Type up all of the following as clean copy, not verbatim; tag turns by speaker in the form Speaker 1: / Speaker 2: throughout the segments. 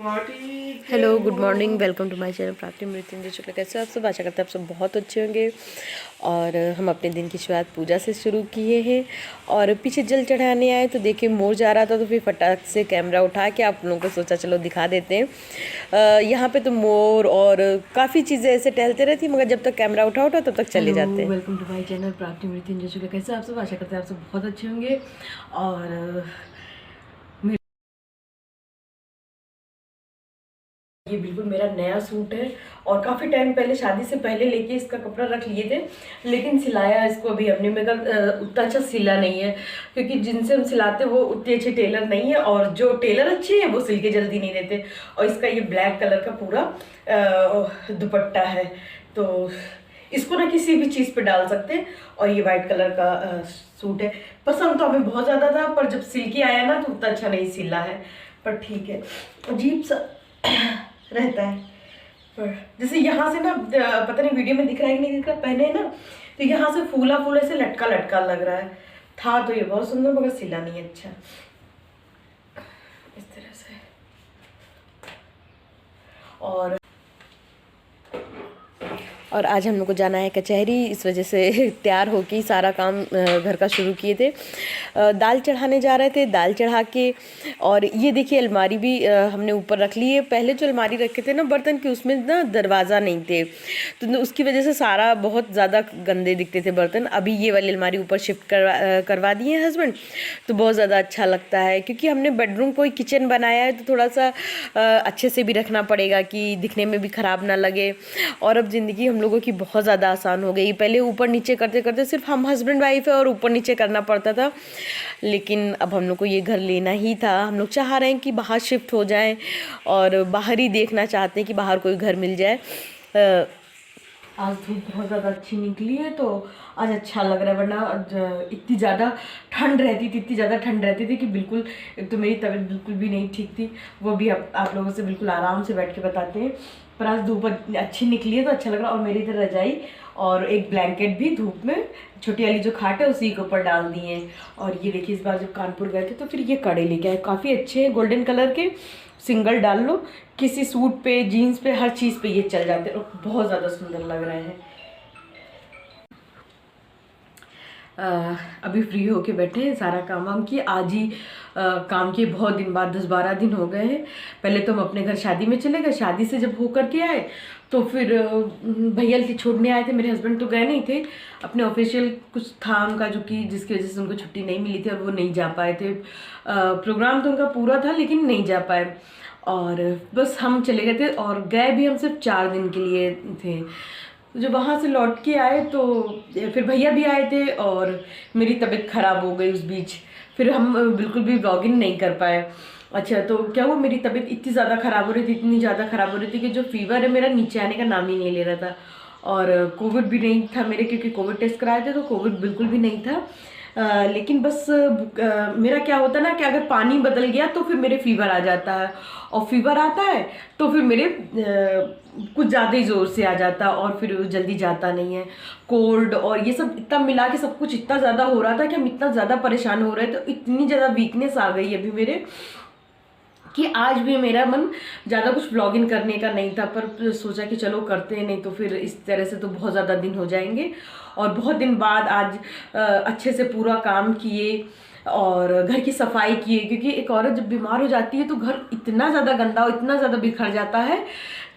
Speaker 1: Hello, good morning, welcome to my channel Prapti Mrityunjay Shukla. कैसे आप सब? आशा करते हैं आप सब बहुत अच्छे होंगे। और हम अपने दिन की शुरुआत पूजा से शुरू किए हैं और पीछे जल चढ़ाने आए तो देखिए मोर जा रहा था, तो फिर फटाक से कैमरा उठा के आप लोगों को सोचा चलो दिखा देते हैं। यहाँ पे तो मोर और काफ़ी चीज़ें ऐसे टहलते रहती है, मगर जब तक कैमरा उठा तब तक चले जाते हैं।
Speaker 2: Welcome to my channel Prapti Mrityunjay Shukla. कैसे आप सब? आशा करते हैं आप सब बहुत अच्छे होंगे। और ये बिल्कुल मेरा नया सूट है और काफ़ी टाइम पहले शादी से पहले लेके इसका कपड़ा रख लिए थे, लेकिन सिलाया इसको अभी हमने मगर उतना अच्छा सिला नहीं है, क्योंकि जिनसे हम सिलाते वो उतने अच्छे टेलर नहीं है, और जो टेलर अच्छे हैं वो सिल के जल्दी नहीं देते। और इसका ये ब्लैक कलर का पूरा दुपट्टा है, तो इसको ना किसी भी चीज़ पे डाल सकते हैं। और ये वाइट कलर का सूट है। पसंद तो हमें बहुत ज़्यादा था, पर जब सिल के आया ना तो उतना अच्छा नहीं सिला है, पर ठीक है, अजीब सा रहता है। पर जैसे यहाँ से ना पता नहीं वीडियो में दिख रहा है कि नहीं दिख रहा, पहने है ना तो यहाँ से फूला फूला से लटका लटका लग रहा है। था तो ये बहुत सुंदर, मगर सिला नहीं अच्छा, इस तरह से।
Speaker 1: और आज हम लोग को जाना है कचहरी, इस वजह से तैयार होके सारा काम घर का शुरू किए थे। दाल चढ़ाने जा रहे थे, दाल चढ़ा के, और ये देखिए अलमारी भी हमने ऊपर रख ली है। पहले जो अलमारी रखे थे ना बर्तन की, उसमें ना दरवाज़ा नहीं थे, तो उसकी वजह से सारा बहुत ज़्यादा गंदे दिखते थे बर्तन। अभी ये वाली अलमारी ऊपर शिफ्ट करवा दिए हैं हस्बैंड, तो बहुत ज़्यादा अच्छा लगता है, क्योंकि हमने बेडरूम को किचन बनाया है, तो थोड़ा सा अच्छे से भी रखना पड़ेगा कि दिखने में भी ख़राब ना लगे। और अब ज़िंदगी हम लोगों की बहुत ज़्यादा आसान हो गई। पहले ऊपर नीचे करते करते सिर्फ हम हस्बैंड वाइफ है और ऊपर नीचे करना पड़ता था, लेकिन अब हम लोग को ये घर लेना ही था। हम लोग चाह रहे हैं कि बाहर शिफ्ट हो जाएं और बाहर ही देखना चाहते हैं कि बाहर कोई घर मिल जाए।
Speaker 2: आज धूप बहुत ज़्यादा अच्छी निकली है, तो आज अच्छा लग रहा है, वरना इतनी ज़्यादा ठंड रहती थी, इतनी ज़्यादा ठंड रहती थी कि बिल्कुल, एक तो मेरी तबीयत बिल्कुल भी नहीं ठीक थी, वो भी आप लोगों से बिल्कुल आराम से बैठ के बताते हैं। पर आज धूप अच्छी निकली है तो अच्छा लग रहा है। और मेरी इधर रजाई और एक ब्लैंकेट भी धूप में छोटी वाली जो खाट है उसी के ऊपर डाल दिए हैं। और ये देखिए, इस बार जब कानपुर गए थे तो फिर ये कड़े लेके आए, काफ़ी अच्छे हैं, गोल्डन कलर के, सिंगल डाल लो किसी सूट पे, जीन्स पे, हर चीज़ पे ये चल जाते हैं और बहुत ज़्यादा सुंदर लग रहे हैं। अभी फ्री होके बैठे हैं, सारा काम वाम किए। आज ही काम किए, बहुत दिन बाद, 10-12 दिन हो गए हैं। पहले तो हम अपने घर शादी में चले गए, शादी से जब होकर के आए तो फिर भैया की छोड़ने आए थे। मेरे हस्बैंड तो गए नहीं थे, अपने ऑफिशियल कुछ था उनका, जो कि जिसकी वजह से उनको छुट्टी नहीं मिली थी और वो नहीं जा पाए थे। प्रोग्राम तो उनका पूरा था लेकिन नहीं जा पाए, और बस हम चले गए थे। और गए भी हम सिर्फ 4 दिन के लिए थे। जब वहाँ से लौट के आए तो फिर भैया भी आए थे और मेरी तबीयत ख़राब हो गई उस बीच, फिर हम बिल्कुल भी व्लॉगिंग नहीं कर पाए। अच्छा, तो क्या हुआ, मेरी तबीयत इतनी ज़्यादा ख़राब हो रही थी, इतनी ज़्यादा ख़राब हो रही थी कि जो फीवर है मेरा नीचे आने का नाम ही नहीं ले रहा था। और कोविड भी नहीं था मेरे, क्योंकि कोविड टेस्ट कराए थे तो कोविड बिल्कुल भी नहीं था। लेकिन बस मेरा क्या होता है ना कि अगर पानी बदल गया तो फिर मेरे फीवर आ जाता है, और फीवर आता है तो फिर मेरे कुछ ज़्यादा ही ज़ोर से आ जाता है और फिर जल्दी जाता नहीं है। कोल्ड और ये सब इतना मिला के सब कुछ इतना ज़्यादा हो रहा था कि हम इतना ज़्यादा परेशान हो रहे थे, तो इतनी ज़्यादा वीकनेस आ गई अभी मेरे कि आज भी मेरा मन ज़्यादा कुछ व्लॉगिंग करने का नहीं था, पर सोचा कि चलो करते हैं, नहीं तो फिर इस तरह से तो बहुत ज़्यादा दिन हो जाएंगे। और बहुत दिन बाद आज अच्छे से पूरा काम किए और घर की सफाई किए, क्योंकि एक औरत जब बीमार हो जाती है तो घर इतना ज़्यादा गंदा और इतना ज़्यादा बिखर जाता है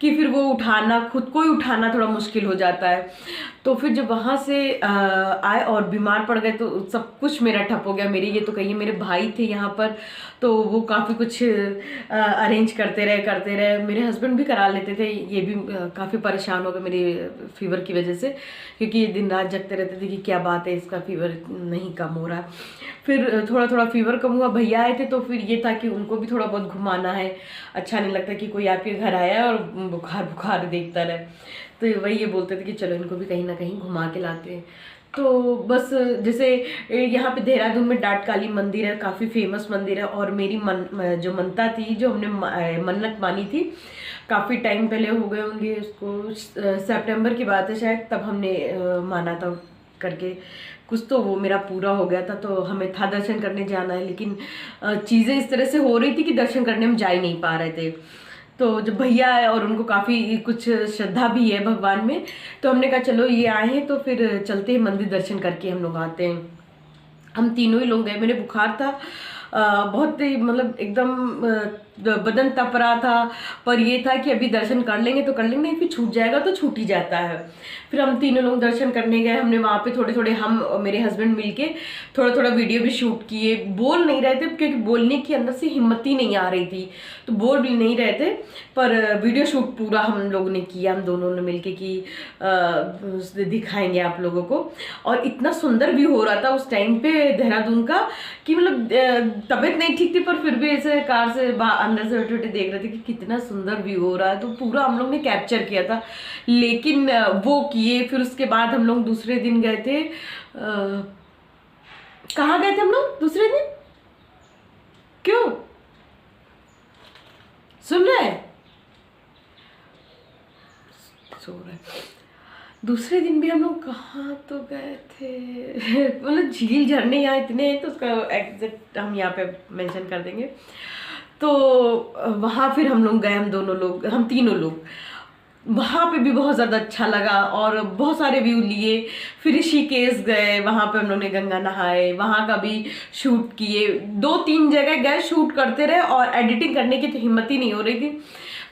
Speaker 2: कि फिर वो उठाना, खुद को ही उठाना थोड़ा मुश्किल हो जाता है। तो फिर जब वहाँ से आए और बीमार पड़ गए तो सब कुछ मेरा ठप हो गया। मेरे ये तो कहिए, मेरे भाई थे यहाँ पर, तो वो काफ़ी कुछ अरेंज करते रहे। मेरे हस्बैंड भी करा लेते थे, ये भी काफ़ी परेशान हो गए मेरे फीवर की वजह से, क्योंकि ये दिन रात जगते रहते थे कि क्या बात है, इसका फीवर नहीं कम हो रहा। फिर थोड़ा थोड़ा फीवर कम हुआ, भैया आए थे तो फिर ये था कि उनको भी थोड़ा बहुत घुमाना है, अच्छा नहीं लगता कि कोई आपके घर आया है और बुखार बुखार देखता रहे, तो वही ये बोलते थे कि चलो इनको भी कहीं ना कहीं घुमा के लाते हैं। तो बस जैसे यहाँ पे देहरादून में डाट काली मंदिर है, काफ़ी फेमस मंदिर है, और मेरी जो मनता थी, जो हमने मन्नत मानी थी, काफ़ी टाइम पहले हो गए होंगे उसको, सितंबर की बात है शायद, तब हमने माना था करके कुछ, तो वो मेरा पूरा हो गया था। तो हमें था दर्शन करने जाना है, लेकिन चीज़ें इस तरह से हो रही थी कि दर्शन करने हम जा ही नहीं पा रहे थे। तो जब भैया आए और उनको काफ़ी कुछ श्रद्धा भी है भगवान में, तो हमने कहा चलो ये आए हैं तो फिर चलते हैं मंदिर दर्शन करके हम लोग आते हैं। हम तीनों ही लोग गए। मेरे बुखार था, बहुत ही मतलब एकदम बदन तप रहा था, पर ये था कि अभी दर्शन कर लेंगे तो कर लेंगे, नहीं फिर छूट जाएगा तो छूट ही जाता है। फिर हम तीनों लोग दर्शन करने गए। हमने वहाँ पे थोड़े थोड़े, हम और मेरे हस्बैंड मिलके थोड़ा थोड़ा वीडियो भी शूट किए। बोल नहीं रहे थे क्योंकि बोलने की अंदर से हिम्मत ही नहीं आ रही थी, तो बोल भी नहीं रहे थे, पर वीडियो शूट पूरा हम लोगों ने किया, हम दोनों ने मिलके कि दिखाएंगे आप लोगों को। और इतना सुंदर व्यू हो रहा था उस टाइम पे देहरादून का कि मतलब तबीयत नहीं ठीक थी, पर फिर भी ऐसे कार से अंदर से बैठे बैठे देख रहे थे कि कितना सुंदर व्यू हो रहा है, तो पूरा हम लोग ने कैप्चर किया था। लेकिन वो किए, फिर उसके बाद हम लोग दूसरे दिन गए थे, कहाँ गए थे हम लोग दूसरे दिन? क्यों सुन रहे हैं? सो रहे। दूसरे दिन भी हम लोग कहाँ तो गए थे मतलब झील झरने यहाँ इतने हैं, तो उसका एग्जैक्ट हम यहाँ पे मेंशन कर देंगे। तो वहाँ फिर हम लोग गए, हम दोनों लोग, हम तीनों लोग। वहाँ पे भी बहुत ज़्यादा अच्छा लगा और बहुत सारे व्यू लिए। फिर ऋषिकेश गए, वहाँ पे हम लोग ने गंगा नहाए, वहाँ का भी शूट किए। 2-3 जगह गए, शूट करते रहे और एडिटिंग करने की तो हिम्मत ही नहीं हो रही थी।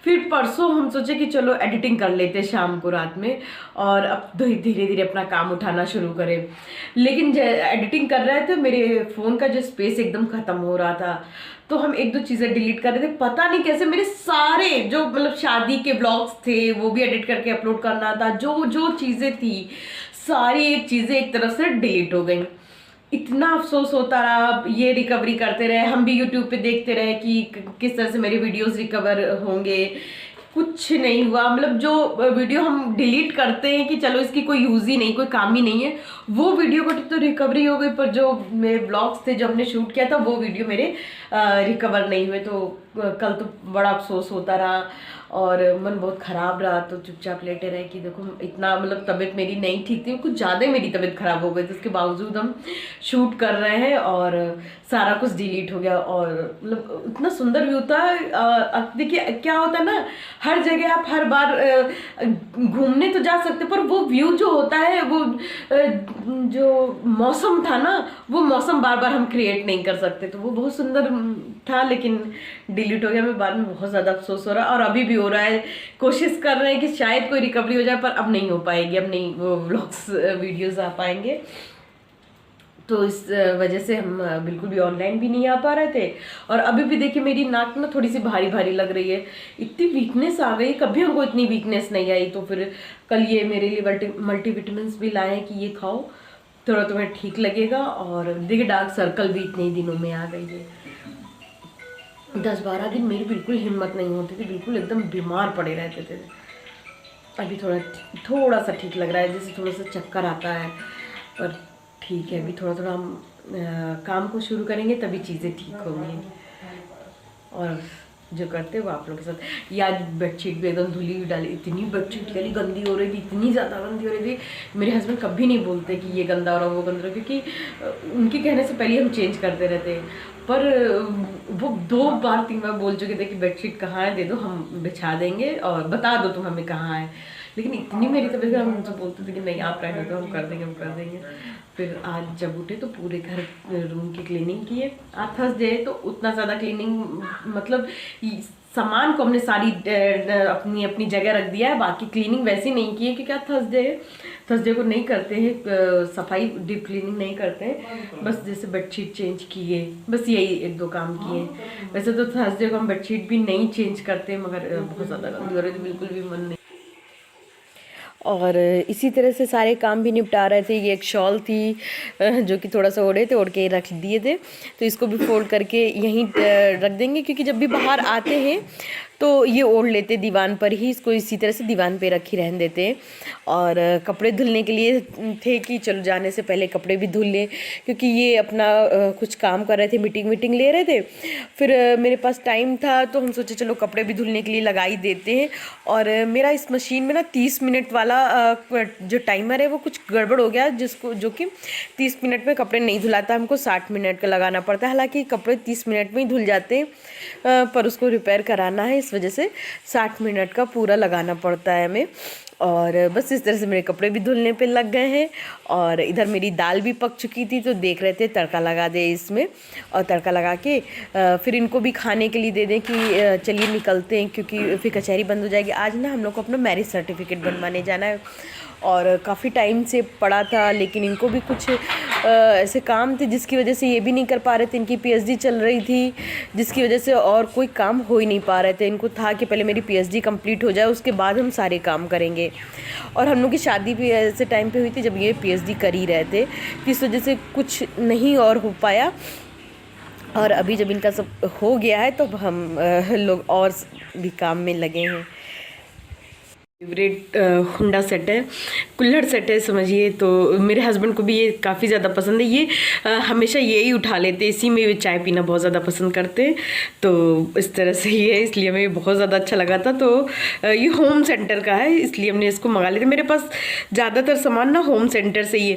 Speaker 2: फिर परसों हम सोचे कि चलो एडिटिंग कर लेते शाम को, रात में, और अब धीरे धीरे अपना काम उठाना शुरू करें। लेकिन एडिटिंग कर रहे थे, मेरे फ़ोन का जो स्पेस एकदम ख़त्म हो रहा था, तो हम 1-2 चीज़ें डिलीट कर रहे थे। पता नहीं कैसे मेरे सारे जो मतलब शादी के ब्लॉग्स थे वो भी एडिट करके अपलोड करना था, जो जो चीज़ें थी सारी एक चीज़ें एक तरफ से डिलीट हो गई। इतना अफसोस होता रहा। ये रिकवरी करते रहे, हम भी यूट्यूब पे देखते रहे कि किस तरह से मेरे वीडियोस रिकवर होंगे। कुछ नहीं हुआ। मतलब जो वीडियो हम डिलीट करते हैं कि चलो इसकी कोई यूज़ ही नहीं, कोई काम ही नहीं है, वो वीडियो को तो रिकवरी हो गई, पर जो मेरे ब्लॉग्स थे जो हमने शूट किया था वो वीडियो मेरे रिकवर नहीं हुए। तो कल तो बड़ा अफसोस होता रहा और मन बहुत ख़राब रहा। तो चुपचाप लेटे रहे कि देखो इतना मतलब तबीयत मेरी नहीं ठीक थी, कुछ ज़्यादा ही मेरी तबीयत ख़राब हो गई थी, उसके बावजूद हम शूट कर रहे हैं और सारा कुछ डिलीट हो गया। और मतलब इतना सुंदर व्यू था। देखिए क्या होता है ना, हर जगह आप हर बार घूमने तो जा सकते, पर वो व्यू जो होता है, वो जो मौसम था ना, वो मौसम बार बार हम क्रिएट नहीं कर सकते। तो वो बहुत सुंदर था, लेकिन डिलीट हो गया। मैं बाद में बहुत ज़्यादा अफसोस हो रहा है और अभी भी हो रहा है। कोशिश कर रहे हैं कि शायद कोई रिकवरी हो जाए, पर अब नहीं हो पाएगी, अब नहीं वो व्लॉग्स वीडियोस आ पाएंगे। तो इस वजह से हम बिल्कुल भी ऑनलाइन भी नहीं आ पा रहे थे। और अभी भी देखिए मेरी नाक ना थोड़ी सी भारी भारी लग रही है, इतनी वीकनेस आ गई, कभी हमको इतनी वीकनेस नहीं आई। तो फिर कल ये मेरे लिए मल्टीविटामिन्स भी लाए कि ये खाओ, थोड़ा तुम्हें ठीक लगेगा। और देखिए डार्क सर्कल भी इतने दिनों में आ गई है। 10-12 दिन मेरी बिल्कुल हिम्मत नहीं होती थी, बिल्कुल एकदम बीमार पड़े रहते थे। अभी थोड़ा सा ठीक लग रहा है, जैसे थोड़ा सा चक्कर आता है, पर ठीक है। अभी थोड़ा थोड़ा हम काम को शुरू करेंगे तभी चीज़ें ठीक होंगी। और जो करते हैं वो आप लोगों के साथ। या बेडशीट भी एकदम धुली हुई डाली, इतनी बेडशीट डाली गंदी हो रही थी, इतनी ज़्यादा गंदी हो रही थी। मेरे हस्बैंड कभी नहीं बोलते कि ये गंदा हो रहा वो गंदा हो रहा, क्योंकि उनके कहने से पहले हम चेंज करते रहते हैं। पर वो 2-3 बार बोल चुके थे कि बेडशीट कहाँ है, दे दो हम बिछा देंगे, और बता दो तुम हमें कहाँ है। लेकिन इतनी मेरी तबीयत, हम उनसे बोलते थे कि नहीं आप रहने दो, हम कर देंगे। फिर आज जब उठे तो पूरे घर रूम की क्लीनिंग किए। आज थर्सडे है तो उतना ज़्यादा क्लीनिंग, मतलब सामान को हमने सारी अपनी अपनी जगह रख दिया है, बाकी क्लीनिंग वैसे नहीं की है क्योंकि आज थर्सडे है। थर्सडे को नहीं करते हैं सफाई, डीप क्लीनिंग नहीं करते हैं, बस जैसे बेडशीट चेंज किए, बस यही 1-2 काम किए। वैसे तो थर्सडे को हम बेडशीट भी नहीं चेंज करते, मगर बहुत ज़्यादा गंदी हो रही थी, बिल्कुल भी मन नहीं।
Speaker 1: और इसी तरह से सारे काम भी निपटा रहे थे। ये एक शॉल थी जो कि थोड़ा सा ओढ़े थे, ओढ़ के रख दिए थे, तो इसको भी फोल्ड करके यहीं रख देंगे, क्योंकि जब भी बाहर आते हैं तो ये ओढ़ लेते दीवान पर ही, इसको इसी तरह से दीवान पे रख ही रहने देते हैं। और कपड़े धुलने के लिए थे कि चलो जाने से पहले कपड़े भी धुल लें, क्योंकि ये अपना कुछ काम कर रहे थे, मीटिंग ले रहे थे। फिर मेरे पास टाइम था तो हम सोचे चलो कपड़े भी धुलने के लिए लगा ही देते हैं। और मेरा इस मशीन में ना 30 मिनट वाला जो टाइमर है वो कुछ गड़बड़ हो गया, जो कि 30 मिनट में कपड़े नहीं धुलाता, हमको 60 मिनट का लगाना पड़ता है। हालांकि कपड़े 30 मिनट में ही धुल जाते हैं, पर उसको रिपेयर कराना है, इस इस वजह से 60 मिनट का पूरा लगाना पड़ता है हमें। और बस इस तरह से मेरे कपड़े भी धुलने पे लग गए हैं और इधर मेरी दाल भी पक चुकी थी, तो देख रहे थे तड़का लगा दे इसमें, और तड़का लगा के फिर इनको भी खाने के लिए दे दें कि चलिए निकलते हैं, क्योंकि फिर कचहरी बंद हो जाएगी। आज ना हम लोग को अपना मैरिज सर्टिफिकेट बनवाने जाना है और काफ़ी टाइम से पड़ा था, लेकिन इनको भी कुछ ऐसे काम थे जिसकी वजह से ये भी नहीं कर पा रहे थे। इनकी पीएचडी चल रही थी जिसकी वजह से और कोई काम हो ही नहीं पा रहे थे। इनको था कि पहले मेरी पीएचडी कंप्लीट हो जाए, उसके बाद हम सारे काम करेंगे। और हम लोग की शादी भी ऐसे टाइम पे हुई थी जब ये पीएचडी कर ही रहे थे, इस वजह से कुछ नहीं और हो पाया। और अभी जब इनका सब हो गया है तो हम लोग और भी काम में लगे हैं। फेवरेट हुंडा सेट है, कुल्हड़ सेट है समझिए। तो मेरे हस्बैंड को भी ये काफ़ी ज़्यादा पसंद है। ये हमेशा यही उठा लेते, इसी में वे चाय पीना बहुत ज़्यादा पसंद करते हैं। तो इस तरह से ये है, इसलिए हमें बहुत ज़्यादा अच्छा लगा था। तो ये होम सेंटर का है, इसलिए हमने इसको मंगा लिया था। मेरे पास ज़्यादातर सामान ना होम सेंटर से ही है।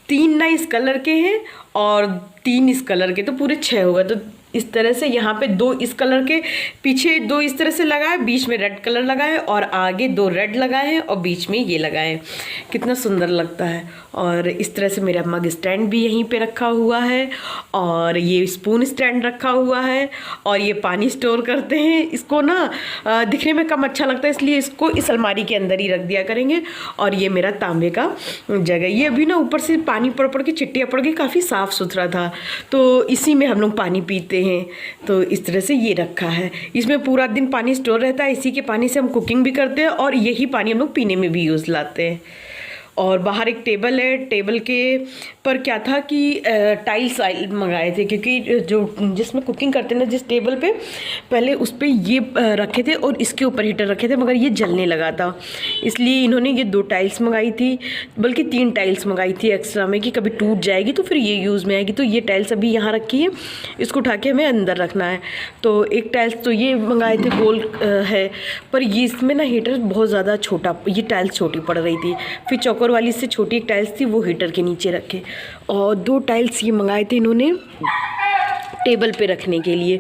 Speaker 1: 3 ना इस कलर के हैं और 3 इस कलर के, तो पूरे 6 हो गए। तो इस तरह से यहाँ पे 2 इस कलर के, पीछे 2 इस तरह से लगाए, बीच में रेड कलर लगाए और आगे 2 रेड लगाए हैं और बीच में ये लगाए। कितना सुंदर लगता है। और इस तरह से मेरा मग स्टैंड भी यहीं पे रखा हुआ है और ये स्पून स्टैंड रखा हुआ है और ये पानी स्टोर करते हैं। इसको ना दिखने में कम अच्छा लगता है, इसलिए इसको इस अलमारी के अंदर ही रख दिया करेंगे। और ये मेरा तांबे का जगह, ये अभी ना ऊपर से पानी पड़ पड़ के चिट्टियाँ पड़ गई, काफ़ी साफ़ सुथरा था, तो इसी में हम लोग पानी पीते हैं। तो इस तरह से ये रखा है, इसमें पूरा दिन पानी स्टोर रहता है। इसी के पानी से हम कुकिंग भी करते हैं और यही पानी हम लोग पीने में भी यूज़ लाते हैं। और बाहर एक टेबल है, टेबल के पर क्या था कि टाइल्स मंगाए थे, क्योंकि जो जिसमें कुकिंग करते हैं ना, जिस टेबल पे पहले उस पर ये रखे थे और इसके ऊपर हीटर रखे थे, मगर ये जलने लगा था, इसलिए इन्होंने ये 2 टाइल्स मंगाई थी, बल्कि 3 टाइल्स मंगाई थी एक्स्ट्रा में, कि कभी टूट जाएगी तो फिर ये यूज़ में आएगी। तो ये टाइल्स अभी यहाँ रखी है, इसको उठा के हमें अंदर रखना है। तो एक टाइल्स तो ये मंगाए थे, गोल है, पर ये इसमें ना हीटर बहुत ज़्यादा छोटा, ये टाइल्स छोटी पड़ रही थी। फिर चौकोर वाली से छोटी एक टाइल्स थी, वो हीटर के नीचे रखे। और 2 टाइल्स ये मंगाए थे इन्होंने टेबल पे रखने के लिए,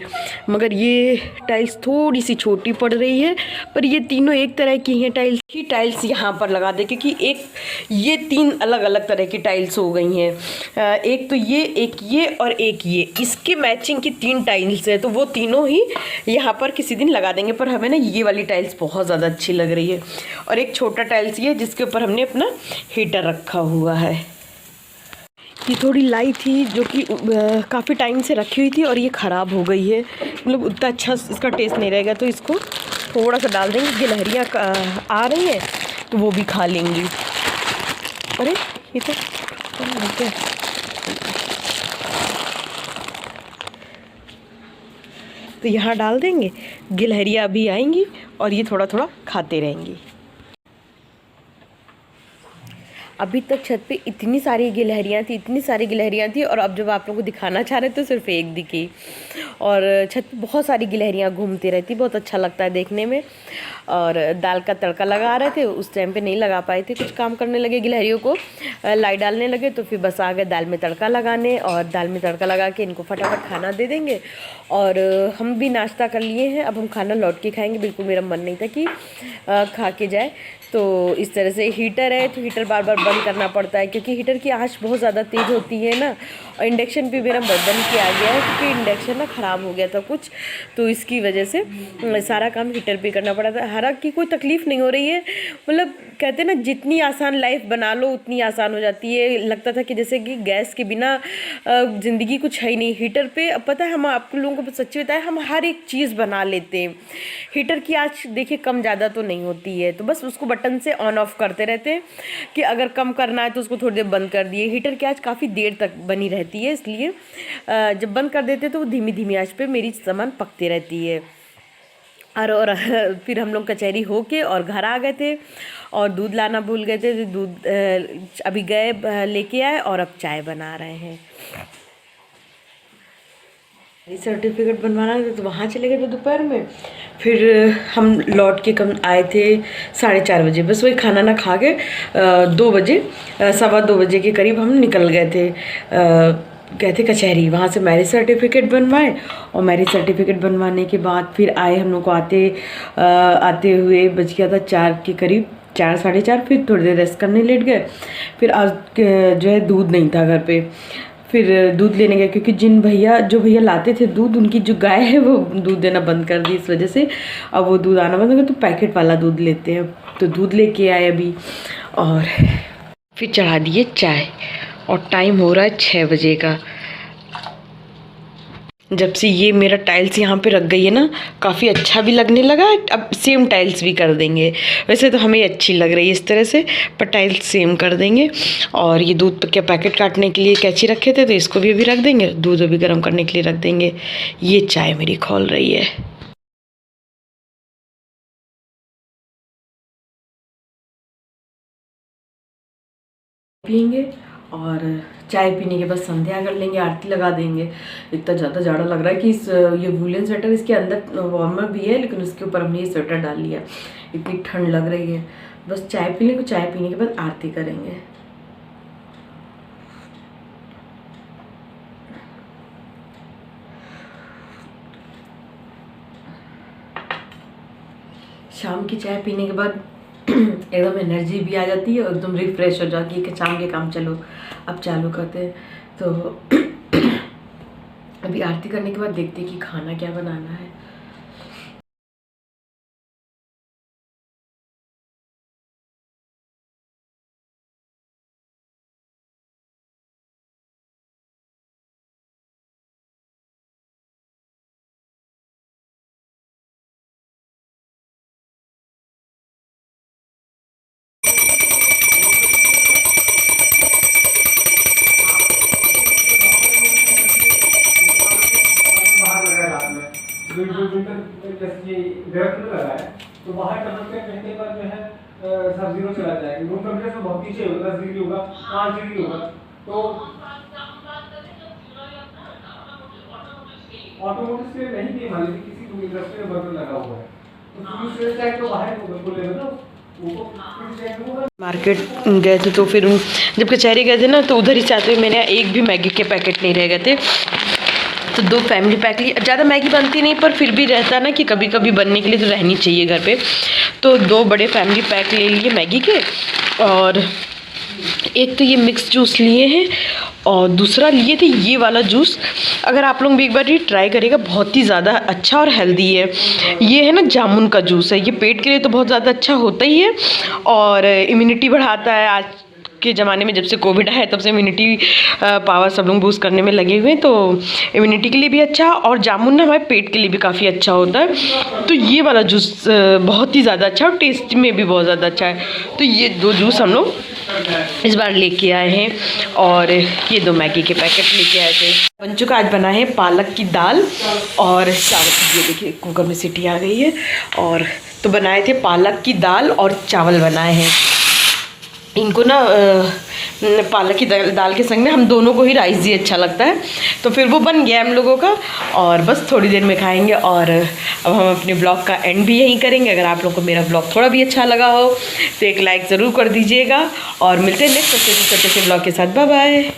Speaker 1: मगर ये टाइल्स थोड़ी सी छोटी पड़ रही है। पर ये तीनों एक तरह की हैं टाइल्स की, टाइल्स यहाँ पर लगा दे, क्योंकि ये 3 अलग अलग तरह की टाइल्स हो गई हैं। एक तो ये, एक ये और एक ये, इसके मैचिंग की 3 टाइल्स है, तो वो तीनों ही यहाँ पर किसी दिन लगा देंगे। पर हमें ना ये वाली टाइल्स बहुत ज़्यादा अच्छी लग रही है। और एक छोटा टाइल्स ये, जिसके ऊपर हमने अपना हीटर रखा हुआ है। ये थोड़ी लाई थी जो कि काफ़ी टाइम से रखी हुई थी और ये ख़राब हो गई है, मतलब उतना अच्छा इसका टेस्ट नहीं रहेगा, तो इसको थोड़ा सा डाल देंगे। गिलहरियाँ आ रही हैं तो वो भी खा लेंगी। अरे ये तो तो यहाँ डाल देंगे, गिलहरियाँ अभी आएंगी और ये थोड़ा थोड़ा खाते रहेंगी। अभी तक छत पे इतनी सारी गिलहरियाँ थी और अब जब आप लोगों को दिखाना चाह रहे तो सिर्फ एक दिखी। और छत पे बहुत सारी गिलहरियाँ घूमती रहती, बहुत अच्छा लगता है देखने में। और दाल का तड़का लगा रहे थे, उस टाइम पे नहीं लगा पाए थे, कुछ काम करने लगे, गिलहरियों को लाई डालने लगे, तो फिर बस आ गए दाल में तड़का लगाने। और दाल में तड़का लगा के इनको फटाफट खाना दे देंगे। और हम भी नाश्ता कर लिए हैं, अब हम खाना लौट के खाएंगे। बिल्कुल मेरा मन नहीं था कि खा के जाए। तो इस तरह से हीटर है, तो हीटर बार बार बंद करना पड़ता है, क्योंकि हीटर की आंच बहुत ज़्यादा तेज़ होती है ना। और इंडक्शन पे मेरा बंद किया गया है, क्योंकि इंडक्शन ना ख़राब हो गया था कुछ, तो इसकी वजह से सारा काम हीटर पे करना पड़ा था। हालांकि कोई तकलीफ़ नहीं हो रही है, मतलब कहते हैं ना, जितनी आसान लाइफ बना लो उतनी आसान हो जाती है। लगता था कि जैसे कि गैस के बिना ज़िंदगी कुछ है ही नहीं। हीटर पे अब पता है, हम आप लोगों को सच्ची बताएं, हम हर एक चीज़ बना लेते हैं। हीटर की आँच देखिए कम ज़्यादा तो नहीं होती है, तो बस उसको बटन से ऑन ऑफ करते रहते हैं कि अगर कम करना है तो उसको थोड़ी देर बंद कर दिए। हीटर की आँच काफ़ी देर तक बनी रहती है, इसलिए जब बंद कर देते तो वो धीमी धीमी आँच पे मेरी सामान पकती रहती है। और फिर हम लोग कचहरी होके और घर आ गए थे और दूध लाना भूल गए थे, तो दूध अभी गए लेके आए और अब चाय बना रहे हैं। सर्टिफिकेट बनवाना था तो वहाँ चले गए थे दोपहर में। फिर हम लौट के कम आए थे 4:30 बजे, बस वही खाना ना खा के 2 बजे 2:15 बजे के करीब हम निकल गए थे।
Speaker 2: गए थे कचहरी, वहाँ से मैरिज सर्टिफिकेट बनवाए और मैरिज सर्टिफिकेट बनवाने के बाद फिर आए हम लोग को आते हुए बज गया था 4 के करीब, 4 साढ़े 4। फिर थोड़ी देर रेस्ट करने लेट गए। फिर आज जो है दूध नहीं था घर पे, फिर दूध लेने गए क्योंकि जो भैया लाते थे दूध, उनकी जो गाय है वो दूध देना बंद कर दी, इस वजह से अब वो दूध आना बंद हो गया, तो पैकेट वाला दूध लेते हैं। तो दूध लेके आए अभी और फिर चढ़ा दिए चाय और टाइम हो रहा है 6 बजे का। जब से ये मेरा टाइल्स यहाँ पे रख गई है ना, काफ़ी अच्छा भी लगने लगा है। अब सेम टाइल्स भी कर देंगे, वैसे तो हमें अच्छी लग रही है इस तरह से, पर टाइल्स सेम कर देंगे। और ये दूध के पैकेट काटने के लिए कैंची रखे थे, तो इसको भी अभी रख देंगे, दूध अभी गर्म करने के लिए रख देंगे। ये चाय मेरी खौल रही है। पियेंगे और चाय पीने के बाद संध्या कर लेंगे, आरती लगा देंगे। इतना ज़्यादा जाड़ा लग रहा है कि ये वूलन स्वेटर इसके अंदर वार्मर भी है, लेकिन उसके ऊपर हमने ये स्वेटर डाल लिया, इतनी ठंड लग रही है। बस चाय पी लेंगे, चाय पीने के बाद आरती करेंगे। शाम की चाय पीने के बाद एकदम एनर्जी भी आ जाती है और एकदम रिफ्रेश हो जाती है कि शाम के काम चलो अब चालू करते हैं। तो अभी आरती करने के बाद देखते हैं कि खाना क्या बनाना है।
Speaker 3: तो बाहर टेम्परेचर कहने पर जो है सब जीरो चला जाएगा। रूम टेम्परेचर बहुत नीचे होगा, 10 डिग्री होगा, 5 डिग्री होगा। तो ऑटोमोटिव से नहीं भी मान लीजिए किसी भी इंडस्ट्री में बर्तन लगा हुआ है, तो पुलिस से चाहे तो बाहर को ले लो,
Speaker 2: मार्केट गए थे। तो फिर जब कचहरी गए थे ना, तो उधर ही चाहते हुए मेरे एक भी मैगी के पैकेट नहीं रह गए थे, तो 2 फैमिली पैक ली। ज़्यादा मैगी बनती नहीं, पर फिर भी रहता है ना कि कभी कभी बनने के लिए तो रहनी चाहिए घर पे। तो 2 बड़े फैमिली पैक ले लिए मैगी के, और एक तो ये मिक्स जूस लिए हैं और दूसरा लिए थे ये वाला जूस। अगर आप लोग भी एक बार ये ट्राई करेगा, बहुत ही ज़्यादा अच्छा और हेल्दी है। ये है ना जामुन का जूस है, ये पेट के लिए तो बहुत ज़्यादा अच्छा होता ही है और इम्यूनिटी बढ़ाता है। आज के ज़माने में जब से कोविड है तब से इम्यूनिटी पावर सब लोग बूस्ट करने में लगे हुए हैं, तो इम्यूनिटी के लिए भी अच्छा और जामुन ना हमारे पेट के लिए भी काफ़ी अच्छा होता है। तो ये वाला जूस बहुत ही ज़्यादा अच्छा और टेस्ट में भी बहुत ज़्यादा अच्छा है। तो ये 2 जूस हम लोग इस बार लेके आए हैं और ये 2 मैगी के पैकेट लेके आए थे। बन चुका, आज बना है पालक की दाल और चावल। ये देखिए कुकर में सीटी आ गई है। और तो बनाए थे पालक की दाल और चावल बनाए हैं। इनको ना पालक की दाल के संग में हम दोनों को ही राइस ही अच्छा लगता है, तो फिर वो बन गया हम लोगों का और बस थोड़ी देर में खाएंगे। और अब हम अपने ब्लॉग का एंड भी यहीं करेंगे। अगर आप लोगों को मेरा ब्लॉग थोड़ा भी अच्छा लगा हो तो एक लाइक ज़रूर कर दीजिएगा और मिलते हैं नेक्स्ट छोटे से ब्लॉग के साथ। Bye bye.